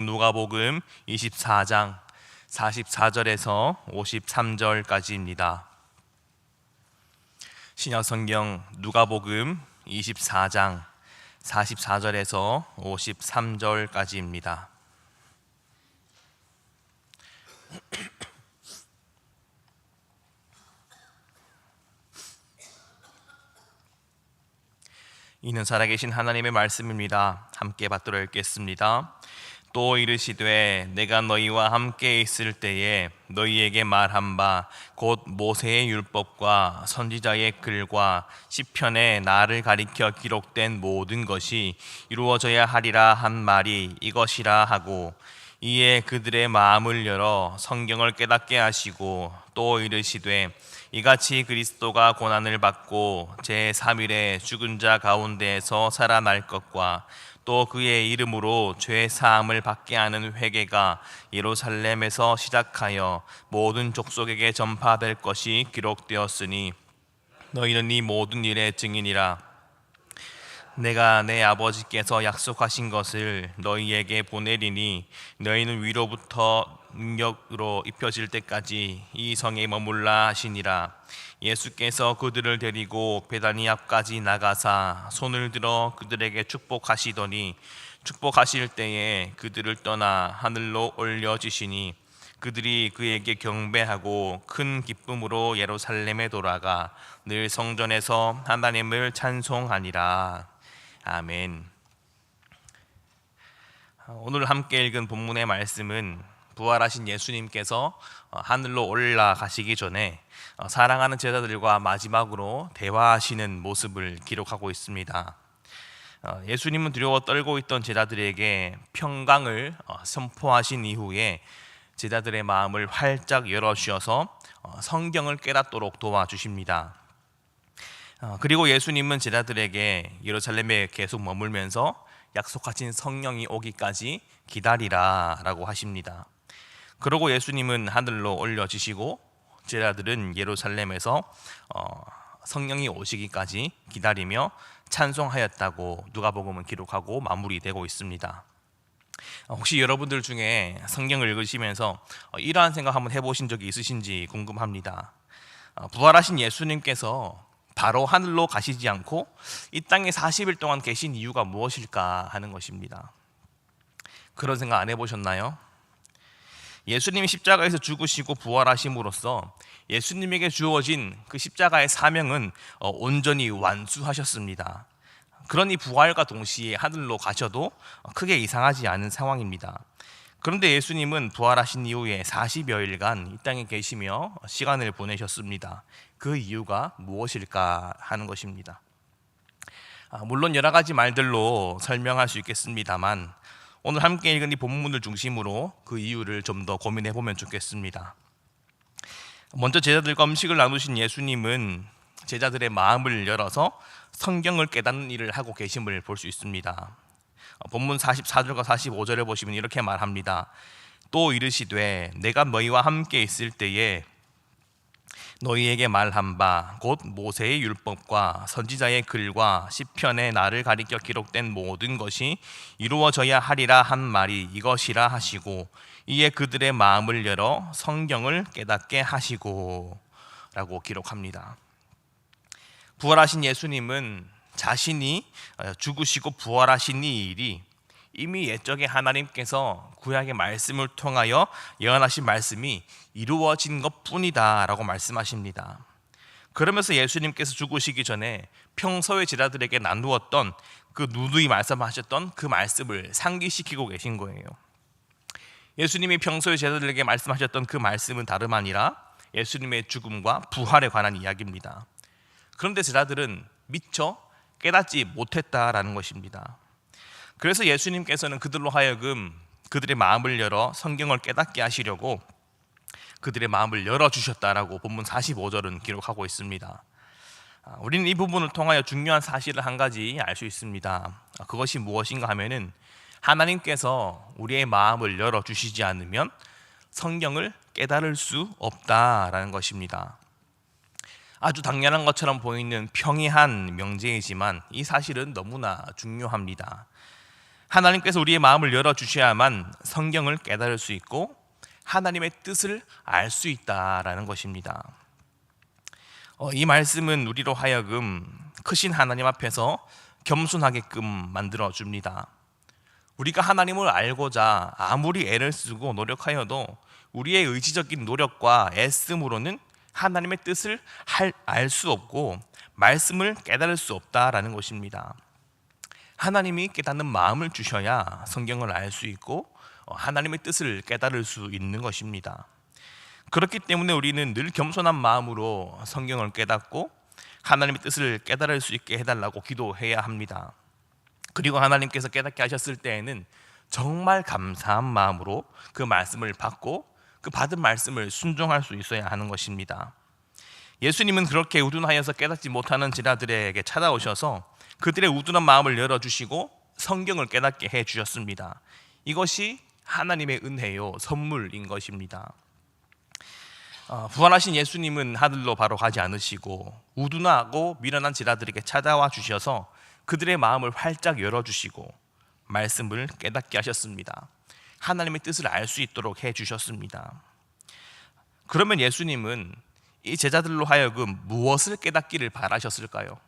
누가복음 24장 44절에서 53절까지입니다. 신약성경 누가복음 24장 44절에서 53절까지입니다. 이는 살아계신 하나님의 말씀입니다. 함께 받들어 읽겠습니다. 또 이르시되 내가 너희와 함께 있을 때에 너희에게 말한 바 곧 모세의 율법과 선지자의 글과 시편에 나를 가리켜 기록된 모든 것이 이루어져야 하리라 한 말이 이것이라 하고, 이에 그들의 마음을 열어 성경을 깨닫게 하시고, 또 이르시되 이같이 그리스도가 고난을 받고 제3일에 죽은 자 가운데에서 살아날 것과 또 그의 이름으로 죄 사함을 받게 하는 회개가 예루살렘에서 시작하여 모든 족속에게 전파될 것이 기록되었으니 너희는 이 모든 일의 증인이라. 내가 내 아버지께서 약속하신 것을 너희에게 보내리니 너희는 위로부터 능력으로 입혀질 때까지 이 성에 머물라 하시니라. 예수께서 그들을 데리고 베다니 앞까지 나가사 손을 들어 그들에게 축복하시더니 축복하실 때에 그들을 떠나 하늘로 올려지시니 그들이 그에게 경배하고 큰 기쁨으로 예루살렘에 돌아가 늘 성전에서 하나님을 찬송하니라. 아멘. 오늘 함께 읽은 본문의 말씀은 부활하신 예수님께서 하늘로 올라가시기 전에 사랑하는 제자들과 마지막으로 대화하시는 모습을 기록하고 있습니다. 예수님은 두려워 떨고 있던 제자들에게 평강을 선포하신 이후에 제자들의 마음을 활짝 열어주셔서 성경을 깨닫도록 도와주십니다. 그리고 예수님은 제자들에게 예루살렘에 계속 머물면서 약속하신 성령이 오기까지 기다리라 라고 하십니다. 그러고 예수님은 하늘로 올려지시고 제자들은 예루살렘에서 성령이 오시기까지 기다리며 찬송하였다고 누가복음은 기록하고 마무리되고 있습니다. 혹시 여러분들 중에 성경을 읽으시면서 이러한 생각 한번 해보신 적이 있으신지 궁금합니다. 부활하신 예수님께서 바로 하늘로 가시지 않고 이 땅에 40일 동안 계신 이유가 무엇일까 하는 것입니다. 그런 생각 안 해보셨나요? 예수님이 십자가에서 죽으시고 부활하심으로써 예수님에게 주어진 그 십자가의 사명은 온전히 완수하셨습니다. 그러니 부활과 동시에 하늘로 가셔도 크게 이상하지 않은 상황입니다. 그런데 예수님은 부활하신 이후에 40여일간 이 땅에 계시며 시간을 보내셨습니다. 그 이유가 무엇일까 하는 것입니다. 물론 여러 가지 말들로 설명할 수 있겠습니다만 오늘 함께 읽은 이 본문을 중심으로 그 이유를 좀 더 고민해 보면 좋겠습니다. 먼저 제자들과 음식을 나누신 예수님은 제자들의 마음을 열어서 성경을 깨닫는 일을 하고 계심을 볼 수 있습니다. 본문 44절과 45절에 보시면 이렇게 말합니다. 또 이르시되 내가 너희와 함께 있을 때에 너희에게 말한 바 곧 모세의 율법과 선지자의 글과 시편에 나를 가리켜 기록된 모든 것이 이루어져야 하리라 한 말이 이것이라 하시고, 이에 그들의 마음을 열어 성경을 깨닫게 하시고 라고 기록합니다. 부활하신 예수님은 자신이 죽으시고 부활하신 이 일이 이미 옛적에 하나님께서 구약의 말씀을 통하여 예언하신 말씀이 이루어진 것뿐이다 라고 말씀하십니다. 그러면서 예수님께서 죽으시기 전에 평소에 제자들에게 나누었던 그 누누이 말씀하셨던 그 말씀을 상기시키고 계신 거예요. 예수님이 평소에 제자들에게 말씀하셨던 그 말씀은 다름 아니라 예수님의 죽음과 부활에 관한 이야기입니다. 그런데 제자들은 미처 깨닫지 못했다라는 것입니다. 그래서 예수님께서는 그들로 하여금 그들의 마음을 열어 성경을 깨닫게 하시려고 그들의 마음을 열어주셨다라고 본문 45절은 기록하고 있습니다. 우리는 이 부분을 통하여 중요한 사실을 한 가지 알 수 있습니다. 그것이 무엇인가 하면은 하나님께서 우리의 마음을 열어주시지 않으면 성경을 깨달을 수 없다라는 것입니다. 아주 당연한 것처럼 보이는 평이한 명제이지만 이 사실은 너무나 중요합니다. 하나님께서 우리의 마음을 열어주셔야만 성경을 깨달을 수 있고 하나님의 뜻을 알 수 있다라는 것입니다. 이 말씀은 우리로 하여금 크신 하나님 앞에서 겸손하게끔 만들어 줍니다. 우리가 하나님을 알고자 아무리 애를 쓰고 노력하여도 우리의 의지적인 노력과 애씀으로는 하나님의 뜻을 알 수 없고 말씀을 깨달을 수 없다라는 것입니다. 하나님이 깨닫는 마음을 주셔야 성경을 알 수 있고 하나님의 뜻을 깨달을 수 있는 것입니다. 그렇기 때문에 우리는 늘 겸손한 마음으로 성경을 깨닫고 하나님의 뜻을 깨달을 수 있게 해달라고 기도해야 합니다. 그리고 하나님께서 깨닫게 하셨을 때에는 정말 감사한 마음으로 그 말씀을 받고 그 받은 말씀을 순종할 수 있어야 하는 것입니다. 예수님은 그렇게 우둔하여서 깨닫지 못하는 제자들에게 찾아오셔서 그들의 우둔한 마음을 열어주시고 성경을 깨닫게 해주셨습니다. 이것이 하나님의 은혜요, 선물인 것입니다. 부활하신 예수님은 하늘로 바로 가지 않으시고 우둔하고 미련한 제자들에게 찾아와 주셔서 그들의 마음을 활짝 열어주시고 말씀을 깨닫게 하셨습니다. 하나님의 뜻을 알 수 있도록 해주셨습니다. 그러면 예수님은 이 제자들로 하여금 무엇을 깨닫기를 바라셨을까요?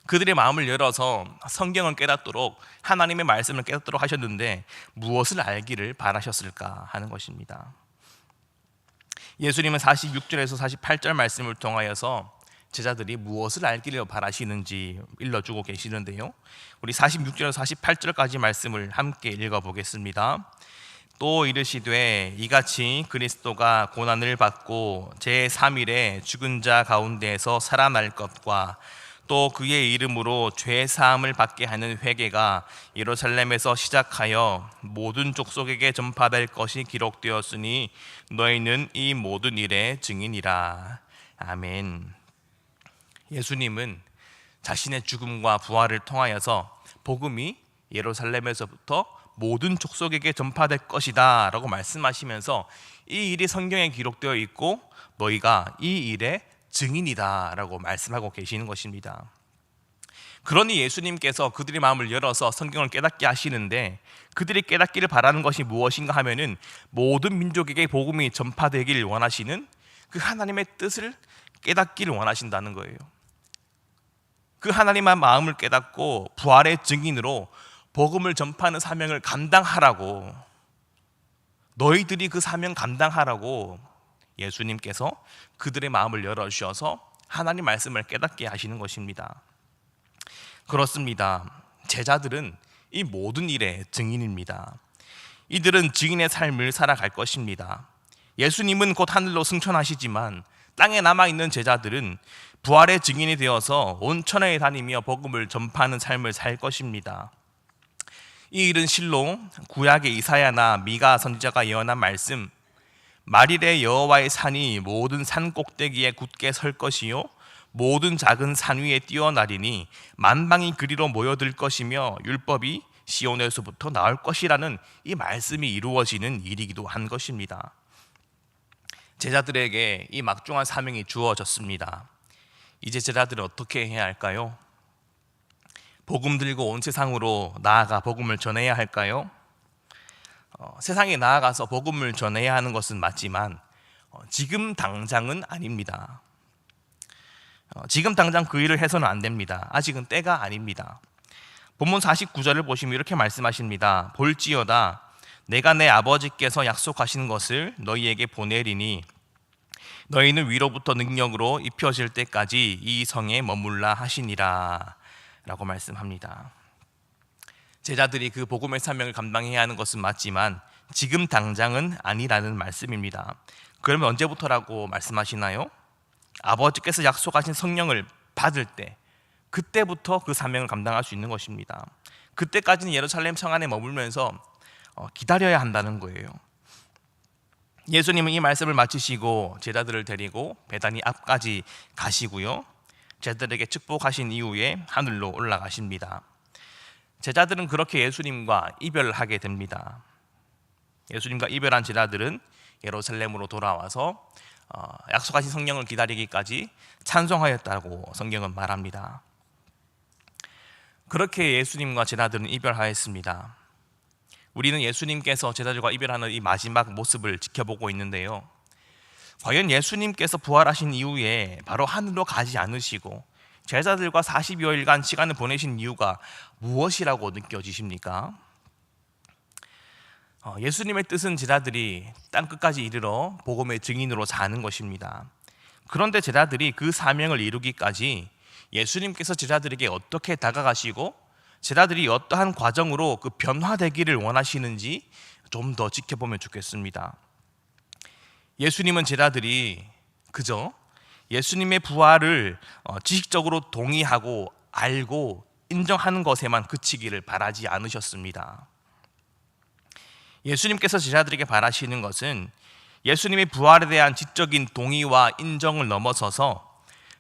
그들의 마음을 열어서 성경을 깨닫도록 하나님의 말씀을 깨닫도록 하셨는데 무엇을 알기를 바라셨을까 하는 것입니다. 예수님은 46절에서 48절 말씀을 통하여서 제자들이 무엇을 알기를 바라시는지 일러주고 계시는데요, 우리 46절에서 48절까지 말씀을 함께 읽어보겠습니다. 또 이르시되 이같이 그리스도가 고난을 받고 제3일에 죽은 자 가운데에서 살아날 것과 또 그의 이름으로 죄 사함을 받게 하는 회개가 예루살렘에서 시작하여 모든 족속에게 전파될 것이 기록되었으니 너희는 이 모든 일의 증인이라. 아멘. 예수님은 자신의 죽음과 부활을 통하여서 복음이 예루살렘에서부터 모든 족속에게 전파될 것이다 라고 말씀하시면서 이 일이 성경에 기록되어 있고 너희가 이 일의 증인이다 라고 말씀하고 계시는 것입니다. 그러니 예수님께서 그들의 마음을 열어서 성경을 깨닫게 하시는데 그들이 깨닫기를 바라는 것이 무엇인가 하면은 모든 민족에게 복음이 전파되기를 원하시는 그 하나님의 뜻을 깨닫기를 원하신다는 거예요. 그 하나님의 마음을 깨닫고 부활의 증인으로 복음을 전파하는 사명을 감당하라고, 너희들이 그 사명 감당하라고 예수님께서 그들의 마음을 열어주셔서 하나님 말씀을 깨닫게 하시는 것입니다. 그렇습니다. 제자들은 이 모든 일의 증인입니다. 이들은 증인의 삶을 살아갈 것입니다. 예수님은 곧 하늘로 승천하시지만 땅에 남아있는 제자들은 부활의 증인이 되어서 온 천하에 다니며 복음을 전파하는 삶을 살 것입니다. 이 일은 실로 구약의 이사야나 미가 선지자가 예언한 말씀, 말일에 여호와의 산이 모든 산 꼭대기에 굳게 설 것이요 모든 작은 산 위에 뛰어나리니 만방이 그리로 모여들 것이며 율법이 시온에서부터 나올 것이라는 이 말씀이 이루어지는 일이기도 한 것입니다. 제자들에게 이 막중한 사명이 주어졌습니다. 이제 제자들은 어떻게 해야 할까요? 복음 들고 온 세상으로 나아가 복음을 전해야 할까요? 세상에 나아가서 복음을 전해야 하는 것은 맞지만 지금 당장은 아닙니다. 지금 당장 그 일을 해서는 안 됩니다. 아직은 때가 아닙니다. 본문 49절을 보시면 이렇게 말씀하십니다. 볼지어다 내가 내 아버지께서 약속하신 것을 너희에게 보내리니 너희는 위로부터 능력으로 입혀질 때까지 이 성에 머물라 하시니라 라고 말씀합니다. 제자들이 그 복음의 사명을 감당해야 하는 것은 맞지만 지금 당장은 아니라는 말씀입니다. 그러면 언제부터라고 말씀하시나요? 아버지께서 약속하신 성령을 받을 때, 그때부터 그 사명을 감당할 수 있는 것입니다. 그때까지는 예루살렘 성 안에 머물면서 기다려야 한다는 거예요. 예수님은 이 말씀을 마치시고 제자들을 데리고 베다니 앞까지 가시고요, 제자들에게 축복하신 이후에 하늘로 올라가십니다. 제자들은 그렇게 예수님과 이별하게 됩니다. 예수님과 이별한 제자들은 예루살렘으로 돌아와서 약속하신 성령을 기다리기까지 찬송하였다고 성경은 말합니다. 그렇게 예수님과 제자들은 이별하였습니다. 우리는 예수님께서 제자들과 이별하는 이 마지막 모습을 지켜보고 있는데요. 과연 예수님께서 부활하신 이후에 바로 하늘로 가지 않으시고 제자들과 40여일간 시간을 보내신 이유가 무엇이라고 느껴지십니까? 예수님의 뜻은 제자들이 땅끝까지 이르러 복음의 증인으로 사는 것입니다. 그런데 제자들이 그 사명을 이루기까지 예수님께서 제자들에게 어떻게 다가가시고 제자들이 어떠한 과정으로 그 변화되기를 원하시는지 좀 더 지켜보면 좋겠습니다. 예수님은 제자들이 그저 예수님의 부활을 지식적으로 동의하고 알고 인정하는 것에만 그치기를 바라지 않으셨습니다. 예수님께서 제자들에게 바라시는 것은 예수님의 부활에 대한 지적인 동의와 인정을 넘어서서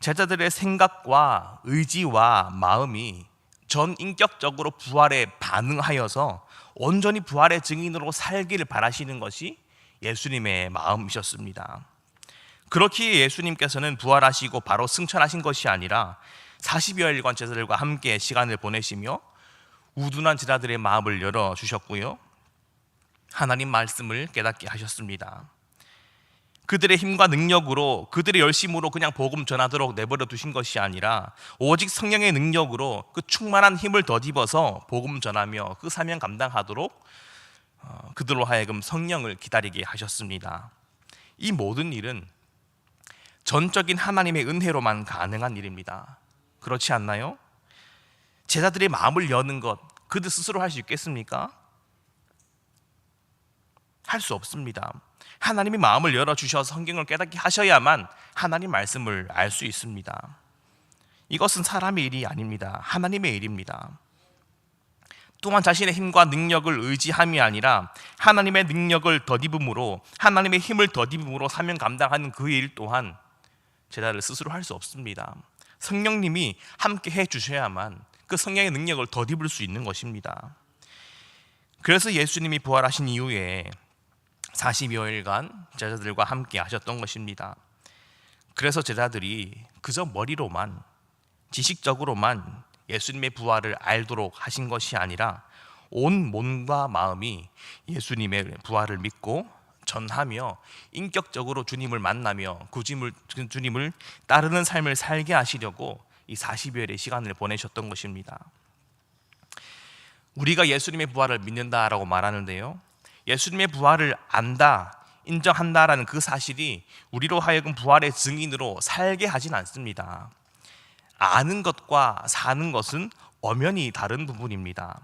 제자들의 생각과 의지와 마음이 전 인격적으로 부활에 반응하여서 온전히 부활의 증인으로 살기를 바라시는 것이 예수님의 마음이셨습니다. 그렇기에 예수님께서는 부활하시고 바로 승천하신 것이 아니라 40여일간 제자들과 함께 시간을 보내시며 우둔한 제자들의 마음을 열어주셨고요, 하나님 말씀을 깨닫게 하셨습니다. 그들의 힘과 능력으로, 그들의 열심으로 그냥 복음 전하도록 내버려 두신 것이 아니라 오직 성령의 능력으로 그 충만한 힘을 덧입어서 복음 전하며 그 사명 감당하도록 그들로 하여금 성령을 기다리게 하셨습니다. 이 모든 일은 전적인 하나님의 은혜로만 가능한 일입니다. 그렇지 않나요? 제자들의 마음을 여는 것, 그들 스스로 할 수 있겠습니까? 할 수 없습니다. 하나님이 마음을 열어주셔서 성경을 깨닫게 하셔야만 하나님 말씀을 알 수 있습니다. 이것은 사람의 일이 아닙니다. 하나님의 일입니다. 또한 자신의 힘과 능력을 의지함이 아니라 하나님의 능력을 덧입음으로, 하나님의 힘을 덧입음으로 사명 감당하는 그 일 또한 제자를 스스로 할 수 없습니다. 성령님이 함께 해주셔야만 그 성령의 능력을 덧입을 수 있는 것입니다. 그래서 예수님이 부활하신 이후에 40여일간 제자들과 함께 하셨던 것입니다. 그래서 제자들이 그저 머리로만, 지식적으로만 예수님의 부활을 알도록 하신 것이 아니라 온 몸과 마음이 예수님의 부활을 믿고 전하며 인격적으로 주님을 만나며 주님을 따르는 삶을 살게 하시려고 이 40여일의 시간을 보내셨던 것입니다. 우리가 예수님의 부활을 믿는다라고 말하는데요, 예수님의 부활을 안다, 인정한다라는 그 사실이 우리로 하여금 부활의 증인으로 살게 하진 않습니다. 아는 것과 사는 것은 엄연히 다른 부분입니다.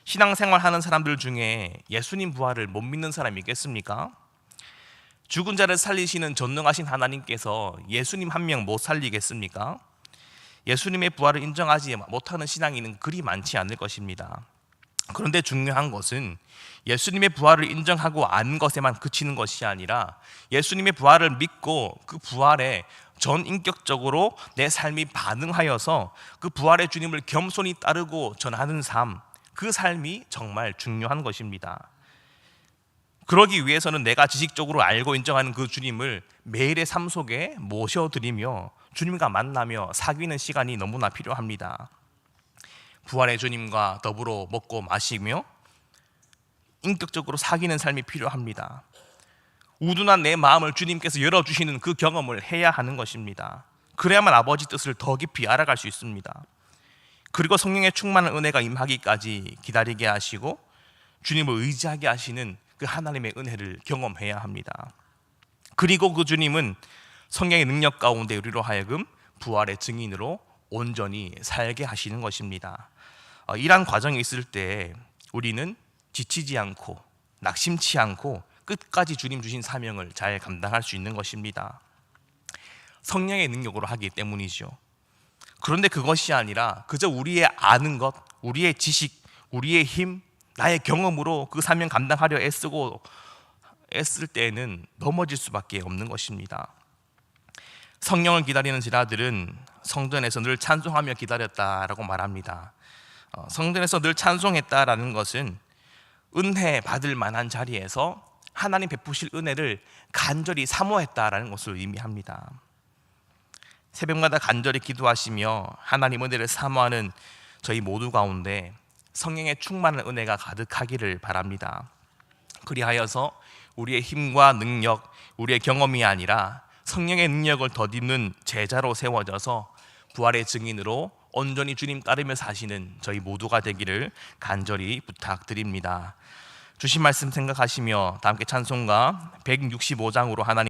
신앙생활 하는 사람들 중에 예수님 부활을 못 믿는 사람이 있겠습니까? 죽은 자를 살리시는 전능하신 하나님께서 예수님 한 명 못 살리겠습니까? 예수님의 부활을 인정하지 못하는 신앙인은 그리 많지 않을 것입니다. 그런데 중요한 것은 예수님의 부활을 인정하고 아는 것에만 그치는 것이 아니라 예수님의 부활을 믿고 그 부활에 전 인격적으로 내 삶이 반응하여서 그 부활의 주님을 겸손히 따르고 전하는 삶, 그 삶이 정말 중요한 것입니다. 그러기 위해서는 내가 지식적으로 알고 인정하는 그 주님을 매일의 삶 속에 모셔드리며 주님과 만나며 사귀는 시간이 너무나 필요합니다. 부활의 주님과 더불어 먹고 마시며 인격적으로 사귀는 삶이 필요합니다. 우둔한 내 마음을 주님께서 열어주시는 그 경험을 해야 하는 것입니다. 그래야만 아버지 뜻을 더 깊이 알아갈 수 있습니다. 그리고 성령의 충만한 은혜가 임하기까지 기다리게 하시고 주님을 의지하게 하시는 그 하나님의 은혜를 경험해야 합니다. 그리고 그 주님은 성령의 능력 가운데 우리로 하여금 부활의 증인으로 온전히 살게 하시는 것입니다. 이러한 과정이 있을 때 우리는 지치지 않고 낙심치 않고 끝까지 주님 주신 사명을 잘 감당할 수 있는 것입니다. 성령의 능력으로 하기 때문이죠. 그런데 그것이 아니라 그저 우리의 아는 것, 우리의 지식, 우리의 힘, 나의 경험으로 그 사명 감당하려 애쓸 때에는 넘어질 수밖에 없는 것입니다. 성령을 기다리는 제자들은 성전에서 늘 찬송하며 기다렸다라고 말합니다. 성전에서 늘 찬송했다라는 것은 은혜 받을 만한 자리에서 하나님 베푸실 은혜를 간절히 사모했다라는 것을 의미합니다. 새벽마다 간절히 기도하시며 하나님 은혜를 사모하는 저희 모두 가운데 성령의 충만한 은혜가 가득하기를 바랍니다. 그리하여서 우리의 힘과 능력, 우리의 경험이 아니라 성령의 능력을 덧입는 제자로 세워져서 부활의 증인으로 온전히 주님 따르며 사시는 저희 모두가 되기를 간절히 부탁드립니다. 주신 말씀 생각하시며 다 함께 찬송가 165장으로 하나님